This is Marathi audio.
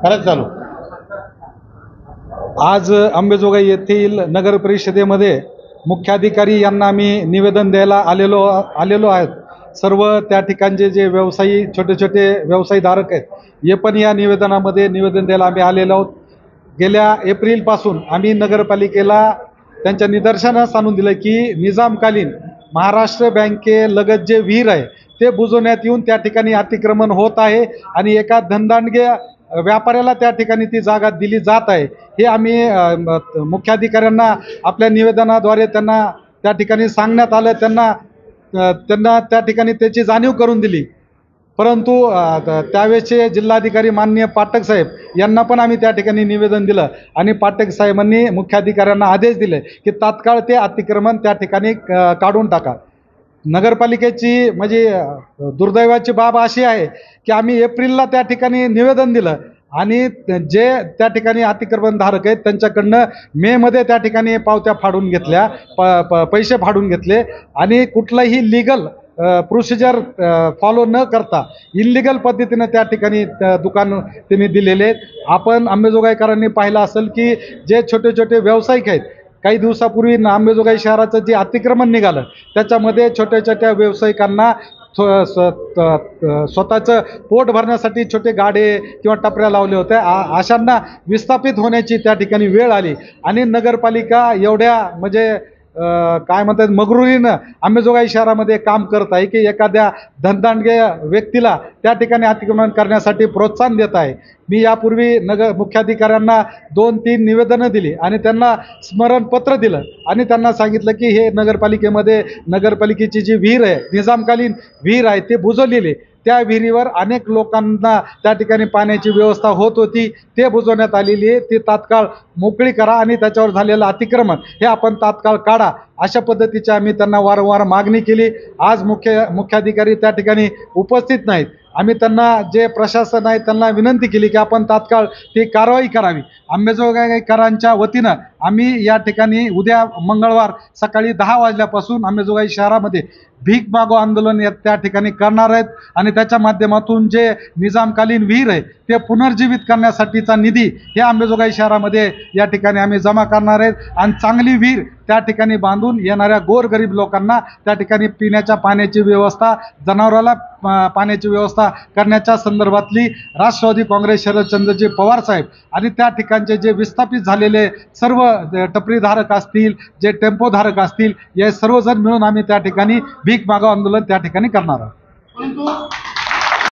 खरंच चालू आज अंबेजोगाई येथील नगर परिषदेमध्ये मुख्याधिकारी यांना आम्ही निवेदन द्यायला आलेलो आहेत। सर्व त्या ठिकाणचे जे व्यवसायी छोटे छोटे व्यवसायधारक आहेत हे पण या निवेदनामध्ये निवेदन द्यायला आम्ही आलेलो आहोत। गेल्या एप्रिलपासून आम्ही नगरपालिकेला त्यांच्या निदर्शनास आणून दिलं की निजामकालीन महाराष्ट्र बँकेलगत जे विहीर आहे ते बुजवण्यात येऊन त्या ठिकाणी अतिक्रमण होत आहे आणि एका धनदांडग्या व्यापाऱ्याला त्या ठिकाणी ती जागा दिली जात आहे। हे आम्ही मुख्याधिकाऱ्यांना आपल्या निवेदनाद्वारे त्यांना त्या ठिकाणी सांगण्यात आलं, त्यांना त्या ठिकाणी त्याची जाणीव करून दिली। परंतु त्यावेळेचे जिल्हाधिकारी माननीय पाठक साहेब यांना पण आम्ही त्या ठिकाणी निवेदन दिलं आणि पाठक साहेबांनी मुख्याधिकाऱ्यांना आदेश दिले की तात्काळ ते अतिक्रमण त्या ठिकाणी काढून टाका। नगरपालिकेची म्हणजे दुर्दैवाची बाब अशी आहे की आम्ही एप्रिलला त्या ठिकाणी निवेदन दिलं आणि जे त्या ठिकाणी अतिक्रमणधारक आहेत त्यांच्याकडनं मेमध्ये त्या ठिकाणी पावत्या फाडून घेतल्या, पैसे फाडून घेतले आणि कुठलंही लीगल प्रोसिजर फॉलो न करता इल्लिगल पद्धतीनं त्या ठिकाणी दुकान त्यांनी दिलेले। आपण अंबेजोगाईकरांनी पाहिलं असेल की जे छोटे छोटे व्यावसायिक आहेत, काही दिवसापूर्वी अंबेजोगाई शहराचं जे अतिक्रमण निघालं त्याच्यामध्ये छोट्या छोट्या व्यावसायिकांना स्वतःचं पोट भरण्यासाठी छोटे गाडे किंवा टपऱ्या लावले होत्या। अशांना विस्थापित होण्याची त्या ठिकाणी वेळ आली आणि नगरपालिका एवढ्या म्हणजे काय म्हणतात मगरुरीनं अंबेजोगाई शहरामध्ये काम करत आहे की एखाद्या धनदांडग्या व्यक्तीला त्या ठिकाणी अतिक्रमण करण्यासाठी प्रोत्साहन देत आहे। मी यापूर्वी मुख्याधिकाऱ्यांना 2-3 निवेदनं दिली आणि त्यांना स्मरणपत्र दिलं आणि त्यांना सांगितलं की हे नगरपालिकेची जी विहीर आहे, निजामकालीन विहीर आहे, ते बुजवलेली, त्या विहिरीवर अनेक लोकांना त्या ठिकाणी पाण्याची व्यवस्था होत होती, ते बुजवण्यात आलेली आहे, ती तात्काळ मोकळी करा आणि त्याच्यावर झालेलं अतिक्रमण हे आपण तात्काळ काढा, अशा पद्धतीची आम्ही त्यांना वारंवार मागणी केली। आज मुख्याधिकारी त्या ठिकाणी उपस्थित नाहीत। आम्ही त्यांना जे प्रशासन आहे त्यांना विनंती केली की आपण तात्काळ ती कारवाई करावी। अंबेजोगाईकरांच्या वतीनं आम्ही या ठिकाणी उद्या मंगळवार सकाळी 10 वाजल्यापासून अंबेजोगाई शहरामध्ये भीक मागो आंदोलन त्या ठिकाणी करणार आहेत आणि त्याच्या माध्यमातून जे निजामकालीन विहीर आहे ते पुनर्जीवित करण्यासाठीचा निधी हे अंबेजोगाई शहरामध्ये या ठिकाणी आम्ही जमा करणार आहेत आणि चांगली विहीर त्या ठिकाणी बांधून येणाऱ्या गोरगरीब लोकांना त्या ठिकाणी पिण्याच्या पाण्याची व्यवस्था, जनावराला पाण्याची व्यवस्था करण्याच्या संदर्भातली राष्ट्रवादी काँग्रेस शरदचंद्रजी पवार साहेब आणि त्या ठिकाणचे जे विस्थापित झालेले सर्व टपरीधारक असतील, जे टेम्पोधारक असतील, हे सर्वजण मिळून आम्ही त्या ठिकाणी भीक मागो आंदोलन त्या ठिकाणी करणार आहोत।